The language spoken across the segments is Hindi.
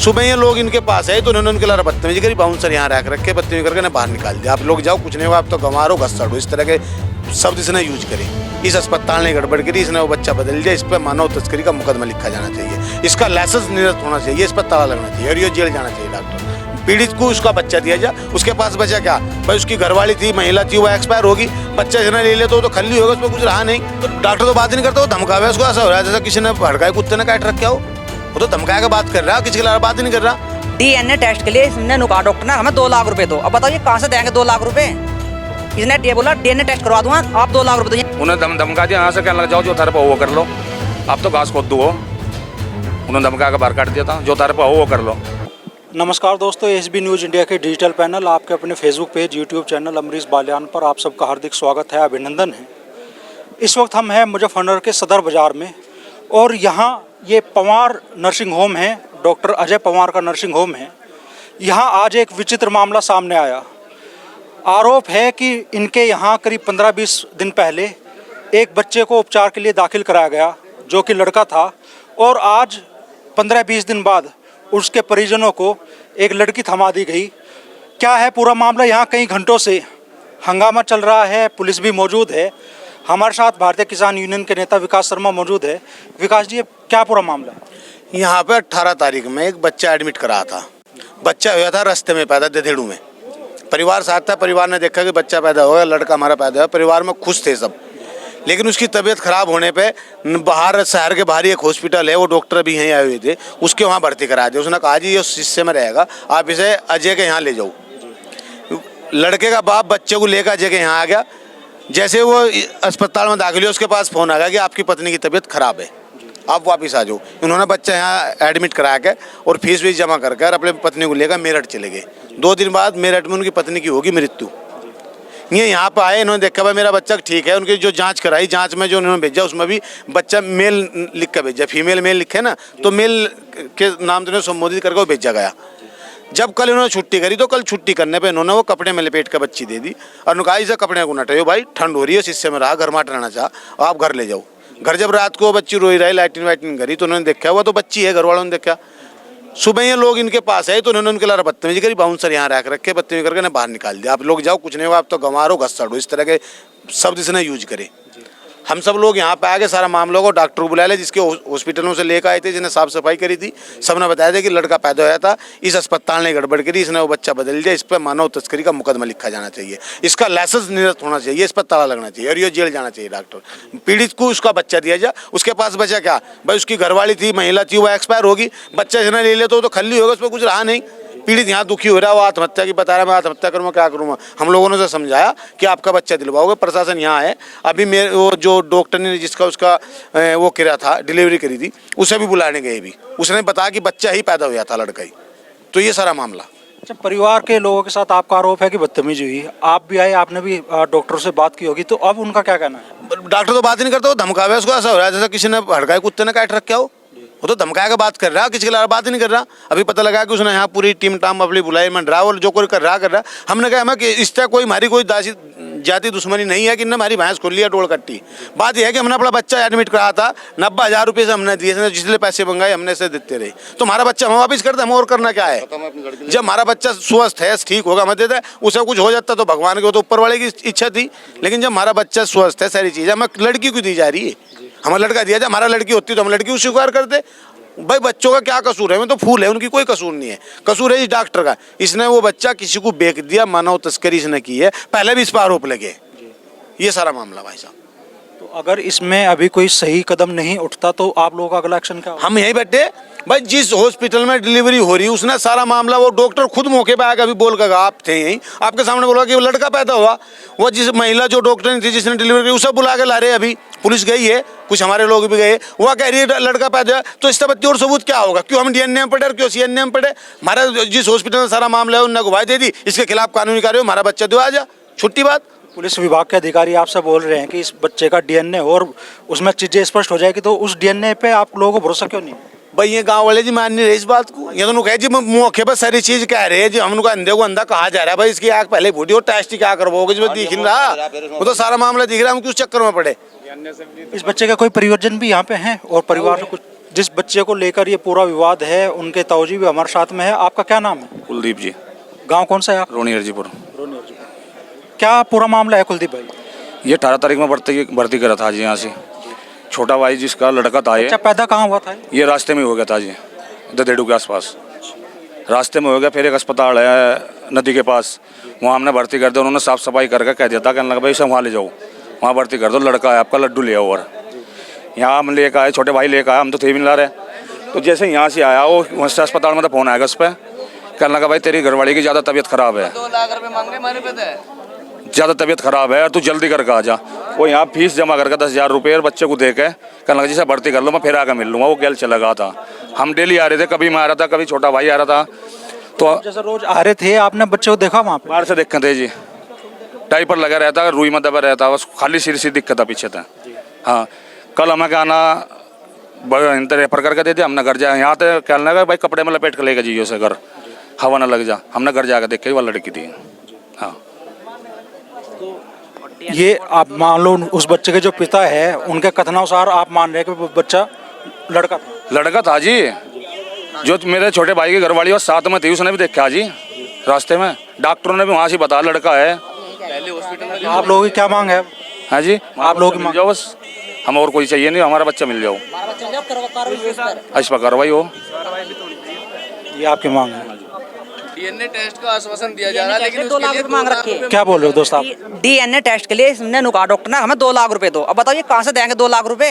सुबह ये लोग इनके पास आए तो उन्होंने उनके लिए बदतमीजी करी, बाउंसर यहाँ रख रखे, बदतमीजी करके बाहर निकाल दिया। आप लोग जाओ, कुछ नहीं होगा, आप तो गंवार हो, घसड़ हो, इस तरह के शब्द इसने यूज करे। इस अस्पताल ने गड़बड़ करी, इसने वो बच्चा बदल दिया। इस पर मानव तस्करी का मुकदमा लिखा जाना चाहिए, इसका लाइसेंस निरस्त होना चाहिए, इस पर ताला लगना चाहिए और ये जेल जाना चाहिए। डॉक्टर पीड़ित को उसका बच्चा दिया जाए, उसके पास बचा क्या भाई, उसकी घरवाली थी, महिला थी, वो एक्सपायर होगी, बच्चा जिन्हें ले तो खल्ली होगा, उसमें कुछ रहा नहीं, तो डॉक्टर तो बात ही नहीं करता, वो धमकावे उसको। ऐसा हो रहा है जैसा किसी ने भड़काए कुत्ते ने काट रखा हो, वो तो धमकाए का बात कर रहा है, किसी के लिए बात ही नहीं कर रहा। डीएनए टेस्ट के लिए इसने कहा डॉक्टर ने हमें 2 लाख रुपए दो। अब बताओ ये कहाँ से देंगे 2 लाख रुपए? इसने ये बोला डीएनए टेस्ट करवा दूंगा, आप 2 लाख रुपए दो। उन्हें धमका दिया, यहाँ से कहने लग जाओ जो तारे पर वो कर लो, आप तो घास खोद दो। उन्होंने धमका के बाहर काट दिया था, जो तारे पर वो कर लो। नमस्कार दोस्तों, एसबी न्यूज़ इंडिया के डिजिटल पैनल, आपके अपने Facebook page, YouTube channel Amrish Baliyan पर आप सबका हार्दिक स्वागत है, अभिनंदन है। इस वक्त हम हैं मुजफ्फरनगर के सदर बाज़ार में और यहाँ ये पवार नर्सिंग होम है, डॉक्टर अजय पवार का नर्सिंग होम है। यहाँ आज एक विचित्र मामला सामने आया। आरोप है कि इनके यहाँ करीब 15-20 दिन पहले एक बच्चे को उपचार के लिए दाखिल कराया गया, जो कि लड़का था, और आज 15-20 दिन बाद उसके परिजनों को एक लड़की थमा दी गई। क्या है पूरा मामला? यहाँ कई घंटों से हंगामा चल रहा है, पुलिस भी मौजूद है। हमारे साथ भारतीय किसान यूनियन के नेता विकास शर्मा मौजूद है। विकास जी, क्या पूरा मामला है? यहाँ पे 18 तारीख में एक बच्चा एडमिट करा था। बच्चा हुआ था रास्ते में पैदा, देदेड़ू में। परिवार साथ था, परिवार ने देखा कि बच्चा पैदा होगा, लड़का हमारा पैदा हुआ, परिवार में खुश थे सब। लेकिन उसकी तबीयत खराब होने पे बाहर, शहर के बाहर एक हॉस्पिटल है, वो डॉक्टर भी यहीं आए हुए थे, उसके वहाँ भर्ती करा दिया। उसने कहा जी ये उस हिस्से में रहेगा, आप इसे अजय के यहाँ ले जाओ। लड़के का बाप बच्चे को लेकर अजय के यहाँ आ गया। जैसे वो अस्पताल में दाखिल हुआ, उसके पास फ़ोन आ गया कि आपकी पत्नी की तबीयत खराब है, आप वापस आ जाओ। उन्होंने बच्चा यहाँ एडमिट करा के और फीस वीस जमा करके और अपने पत्नी को लेकर मेरठ चले गए। 2 दिन बाद मेरठ में उनकी पत्नी की होगी मृत्यु। ये यहाँ पर आए, इन्होंने देखा भाई मेरा बच्चा ठीक है। उनकी जो जांच कराई, जांच में जो उन्होंने भेजा उसमें भी बच्चा मेल लिख कर भेजा, फीमेल मेल लिखे ना, तो मेल के नाम तो संबोधित करके वो भेजा गया। जब कल इन्होंने छुट्टी करी तो कल छुट्टी करने पे इन्होंने वो कपड़े में लपेट कर बच्ची दे दी और उन्होंने कहा इसे कपड़े को नटाइयो भाई, ठंड हो रही है, शीशे में रहा, घर माट रहना चाह, आप घर ले जाओ। घर जब रात को बच्ची रोई रही, लाइटिंग वाइटिंग करी, तो उन्होंने देखा हुआ तो बच्ची है, घर वालों ने देखा। सुबह ये लोग इनके पास आए तो उन्होंने उनके लिए बदतमीजी करी, बाउंसर यहाँ रख रखे, बदतमीजी करके बाहर निकाल दिया। आप लोग जाओ, कुछ नहीं होगा, आप तो गंवार हो, घसड़ हो, इस तरह के शब्द इसने यूज करे। हम सब लोग यहाँ पे आके सारा मामला को डॉक्टर को बुला ले, जिसके हॉस्पिटलों से लेकर आए थे, जिन्हें साफ सफाई करी थी, सबने बताया था कि लड़का पैदा हुआ था, इस अस्पताल ने गड़बड़ करी, इसने वो बच्चा बदल दिया। इस पर मानव तस्करी का मुकदमा लिखा जाना चाहिए, इसका लाइसेंस निरस्त होना चाहिए, इस पर ताला लगना चाहिए और ये जेल जाना चाहिए। डॉक्टर पीड़ित को उसका बच्चा दिया जाए, उसके पास बचा क्या भाई, उसकी घरवाली थी, महिला थी, वो एक्सपायर होगी, बच्चा जिन्हें ले तो खल्ली होगा, उसमें कुछ रहा नहीं। पीड़ित यहाँ दुखी हो रहा है, वो आत्महत्या की बता रहा है, मैं आत्महत्या करूँगा, क्या करूँगा। हम लोगों ने उसे समझाया कि आपका बच्चा दिलवाओगे, प्रशासन यहाँ है। अभी मेरे वो जो डॉक्टर ने जिसका उसका वो किया था, डिलीवरी करी थी, उसे भी बुलाने गए भी, उसने बताया कि बच्चा ही पैदा हुआ था, लड़का ही। तो ये सारा मामला। अच्छा, परिवार के लोगों के साथ आपका आरोप है कि बदतमीजी हुई, आप भी आए, आपने भी डॉक्टर से बात की होगी, तो अब उनका क्या कहना है? डॉक्टर तो बात ही नहीं करता, वो धमकावे उसको। ऐसा हो रहा है जैसा किसी ने भड़काए कुत्ते ने काट रखा हो, वो तो धमकाए का बात कर रहा है, किसी के लिए बात ही नहीं कर रहा। अभी पता लगा कि उसने यहाँ पूरी टीम टाम अपनी बुलाई में ड्रा, और जो कोई कर रहा। हमने कहा कि इस तरह कोई हमारी कोई जाति दुश्मनी नहीं है कि इन्होंने हमारी भैंस खोल लिया टोल कट्टी। बात यह है कि हमने अपना बच्चा एडमिट कराया था, 90,000 रुपये से हमने दिए, जिसने पैसे मंगाए हमने से देते रहे, तो हमारा बच्चा हम वापिस करते, हम और करना क्या है। जब हमारा बच्चा स्वस्थ है, ठीक होगा, हमें देता है। उसे कुछ हो जाता तो भगवान की, तो ऊपर वाले की इच्छा थी। लेकिन जब हमारा बच्चा स्वस्थ है, सारी चीज़ें हमें लड़की को दी जा रही है, हमारा लड़का दिया जाए। हमारा लड़की होती तो हम लड़की को स्वीकार करते। भाई बच्चों का क्या कसूर है, मैं तो फूल है, उनकी कोई कसूर नहीं है। कसूर है इस डॉक्टर का, इसने वो बच्चा किसी को बेच दिया, मानव तस्करी इसने की है, पहले भी इस पर आरोप लगे। ये सारा मामला भाई साहब। तो अगर इसमें अभी कोई सही कदम नहीं उठता तो आप लोगों का अगला एक्शन क्या होगा? हम यहीं बैठे भाई, जिस हॉस्पिटल में डिलीवरी हो रही है उसने सारा मामला, वो डॉक्टर खुद मौके पे आकर अभी बोल कर, आप थे यहीं, आपके सामने बोला कि वो लड़का पैदा हुआ। वो जिस महिला जो डॉक्टर थी जिसने डिलीवरी की, उसे बुला के ला रहे। अभी पुलिस गई है, कुछ हमारे लोग भी गए, वो कह रही है लड़का पैदा हुआ। तो इससे बच्चे और सबूत क्या होगा? क्यों हम डीएनए में पढ़े और क्यों सीएनए में पढ़े? हमारा जिस हॉस्पिटल में सारा मामला है उन्होंने गवाही दे दी, इसके खिलाफ कानूनी कार्रवाई, हमारा बच्चा दो आ जा, छुट्टी बात। पुलिस विभाग के अधिकारी आपसे बोल रहे हैं कि इस बच्चे का डीएनए और उसमें चीज़ें स्पष्ट हो जाएगी, तो उस डीएनए पे आप लोगों को भरोसा क्यों नहीं? भाई ये गांव वाले जी मान नहीं रहे इस बात को। ये तो कहे जी मौके पर सारी चीज कह रहे हैं जी, हम अंधे को अंधा कहा जा रहा है। भाई इसकी आँख पहले फूटी और टेस्ट क्या करवाओगे, जो दिख नहीं रहा, वो तो सारा मामला दिख रहा है, हम किस चक्कर में पड़े। इस बच्चे का कोई परिवारजन भी यहाँ पे है और परिवार से कुछ जिस बच्चे को लेकर ये पूरा विवाद है उनके तौजी भी हमारे साथ में है। आपका क्या नाम है? कुलदीप जी, गांव कौन सा है आप? रोनी हरजीपुर। क्या पूरा मामला है कुलदीप भाई? ये 18 तारीख में भर्ती करा था जी यहाँ से। छोटा भाई जिसका लड़का था, बच्चा पैदा कहाँ हुआ था? ये रास्ते में हो गया था जी, ददेड़ू के आसपास रास्ते में हो गया। फिर एक अस्पताल है नदी के पास, वहाँ हमने भर्ती कर दिया। उन्होंने साफ सफाई करके कह दिया था, कहने लगा भाई इसे वहाँ ले जाओ, वहाँ भर्ती कर दो, लड़का है आपका, लड्डू ले आओ। और यहाँ हम लेकर आए, छोटे भाई लेकर आए, हम तो थे भी नहीं ला रहे। तो जैसे यहाँ से आया वो वहाँ से अस्पताल में तो फ़ोन आएगा उस पर, कहने लगा भाई तेरी घरवाली की ज़्यादा तबीयत ख़राब है, 2 लाख रुपए मांगे हमारे पे ज़्यादा तबीयत ख़राब है और तू जल्दी करके आ जा। वो यहाँ फीस जमा करके 10,000 रुपये और बच्चे को दे के कहने लगा जैसे भर्ती कर लो, मैं फिर आकर मिल लूँगा। वो गैल चला गया था। हम डेली आ रहे थे, कभी मैं आ रहा था, कभी छोटा भाई आ रहा था। तो जैसे रोज आ रहे थे, आपने बच्चे को देखा वहाँ पे? बाहर से देखे थे जी, डाइपर लगा रहता, रुई में दबा रहता, बस खाली सिर से दिक्कत था पीछे था। हाँ, कल हमें क्या आना रेफर करके दे दिया, हमने घर जाए। यहाँ तो कहने लगा भाई कपड़े में लपेट कर लेके जाइए उसे घर, हवा ना लग जा। हमने घर जाकर देखे वो लड़की थी। हाँ, ये आप मान लो उस बच्चे के जो पिता है उनके कथनानुसार आप मान रहे हैं कि वो बच्चा लड़का था? लड़का था जी। जो मेरे छोटे भाई की घरवाली और साथ में थी, उसने भी देखा जी रास्ते में। डॉक्टरों ने भी वहाँ से बताया लड़का है। आप लोगों की क्या मांग है? हाँ जी, आप लोग मिल जाओ बस, हम और कोई चाहिए नहीं, हमारा बच्चा मिल जाओ, इस पर कार्रवाई हो। ये आपकी मांग है? डीएनए टेस्ट का आश्वासन दिया जा रहा है, लेकिन 2 लाख रुपए मांग रखे। क्या बोल रहे हो दोस्त आप? डीएनए टेस्ट के लिए इसने कहा डॉक्टर ने हमें 2 लाख रुपए दो। अब बताओ ये कहाँ से देंगे 2 लाख रुपए?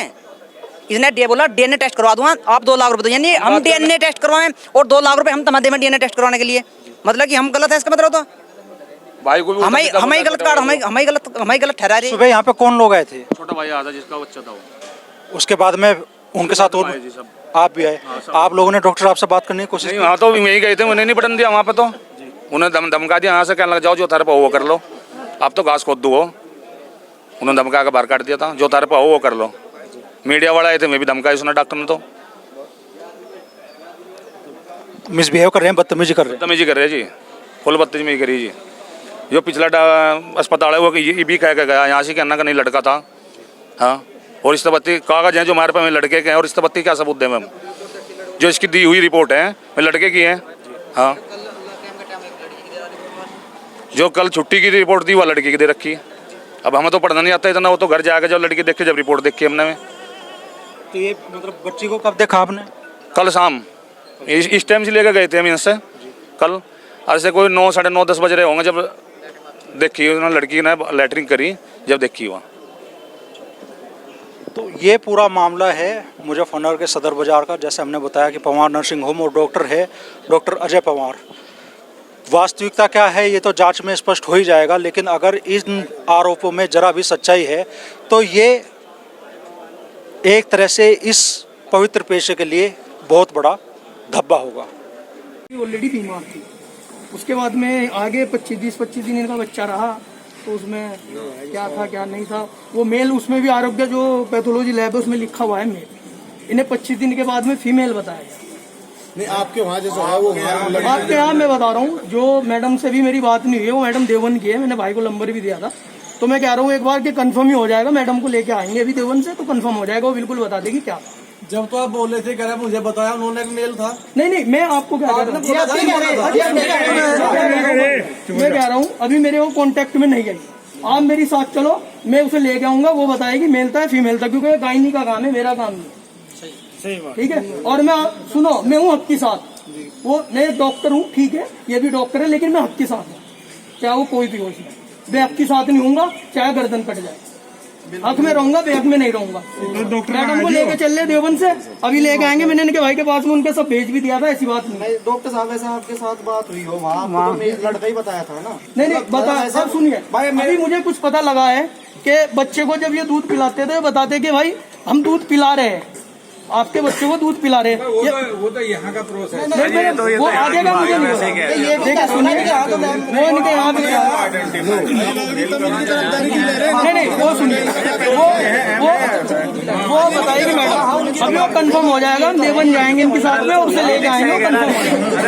इसने बोला डीएनए टेस्ट करवा दूंगा, आप 2 लाख रुपए दो। यानी हम डीएनए टेस्ट करवाएं और 2 लाख रुपए हम तुम्हारे में डीएनए टेस्ट करवाने के लिए, मतलब कि हम गलत है इसका मतलब? तो भाई को भी हमें गलत कार्ड, हमें गलत ठहरा रही। सुबह यहाँ पे कौन लोग आए थे? छोटा भाई आया था जिसका बच्चा था वो। उसके बाद में उनके साथ और जी सब। आप भी आए? आप लोगों ने डॉक्टर साहब से बात करने की कोशिश नहीं, की? वहाँ तो यही गए थे, उन्हें नहीं पटन दिया वहाँ पे। तो उन्हें धमका दिया यहाँ से, कहने लगा जाओ जो तारे पर वो कर लो, आप तो घास खोद दो। उन्होंने धमका के बाहर काट दिया था, जो तारे पर वो कर लो। मीडिया वाला आए थे, मैं भी धमकाई उसने डॉक्टर ने। तो मिसबिहेव कर रहे हैं, बदतमीजी कर रहे हैं। बदतमीजी कर रहे जी, फुल बदतमीजी करी जी। जो पिछला अस्पताल है वो ये भी कह के गया यहाँ से, कहना का नहीं लड़का था। हाँ, और रिश्तेबत्ती कागज हैं जो हमारे पास में लड़के के हैं, और रिश्तेबत्ती क्या सबूत दें मैम? जो इसकी दी हुई रिपोर्ट है मैं लड़के की है। हाँ, जो कल छुट्टी की रिपोर्ट दी वो लड़की की दे रखी है। अब हमें तो पढ़ना नहीं आता इतना, वो तो घर जाकर जब लड़की देखे, जब रिपोर्ट देखी हमने। तो ये मतलब बच्ची को कब देखा आपने? कल शाम इस टाइम से लेकर गए थे हम यहाँ से कल। ऐसे कोई 9, साढ़े 9, 10 बज रहे होंगे जब देखी उन्होंने लड़की ने लैटरिंग करी, जब देखी वहाँ। तो ये पूरा मामला है मुजफ्फरनगर के सदर बाजार का। जैसे हमने बताया कि पवार नर्सिंग होम और डॉक्टर है डॉक्टर अजय पवार। वास्तविकता क्या है ये तो जांच में स्पष्ट हो ही जाएगा, लेकिन अगर इन आरोपों में जरा भी सच्चाई है तो ये एक तरह से इस पवित्र पेशे के लिए बहुत बड़ा धब्बा होगा। ऑलरेडी बीमार थी, उसके बाद में आगे 20-25 दिन इनका बच्चा रहा, तो उसमें क्या था क्या नहीं था वो मेल, उसमें भी आरोग्य जो पैथोलॉजी लैब है उसमें लिखा हुआ है मेल। इन्हें 25 दिन के बाद में फीमेल बताया गया। नहीं, आपके वहाँ जैसा है वो आपके यहाँ मैं बता रहा हूँ, जो मैडम से भी मेरी बात नहीं हुई है, वो मैडम देवन की है। मैंने भाई को नंबर भी दिया था, तो मैं कह रहा हूँ एक बार कि कंफर्म ही हो जाएगा। मैडम को लेके आएंगे अभी देवन से, तो कंफर्म हो जाएगा, वो बिल्कुल बता देगी क्या। जब तो आप बोले थे, कह रहे मुझे बताया उन्होंने मेल था। नहीं, मैं आपको क्या कह रहा हूँ, मैं कह रहा हूँ अभी मेरे वो कॉन्टेक्ट में नहीं आई। आप मेरी साथ चलो, मैं उसे लेके आऊंगा, वो बताएगी मेल था या फीमेल था, क्योंकि गायनी का काम है, मेरा काम नहीं। ठीक है, और मैं सुनो, मैं हूँ हक के साथ। वो मैं डॉक्टर हूँ, ठीक है, ये भी डॉक्टर है, लेकिन मैं हक के साथ हूँ, चाहे वो कोई भी हो। मैं हक के साथ नहीं हूँ, चाहे गर्दन कट जाए, हक में रहूंगा, बेहक में नहीं रहूंगा। मैडम को लेके चल रहे देवन से, अभी लेके आएंगे। मैंने इनके भाई के पास में उनके सब भेज भी दिया था, ऐसी बात नहीं। डॉक्टर साहब ऐसा आपके साथ बात हुई हो वहाँ तो लड़का ही बताया था ना? नहीं बता, सब सुनिए। अभी मुझे कुछ पता लगा है कि बच्चे को जब ये दूध पिलाते थे, बताते कि भाई हम दूध पिला रहे हैं, आपके बच्चे को दूध पिला रहे हैं। वो तो यहाँ का प्रोसेस नहीं, वो आगे का मुझे नहीं, ये देखिए सुनिए, वो इनके यहाँ पे नहीं, वो सुनिए, वो बताइए मैडम, अभी वो कंफर्म हो जाएगा। देवन जाएंगे इनके साथ में, उससे लेके आएंगे, कंफर्म हो जाएगा।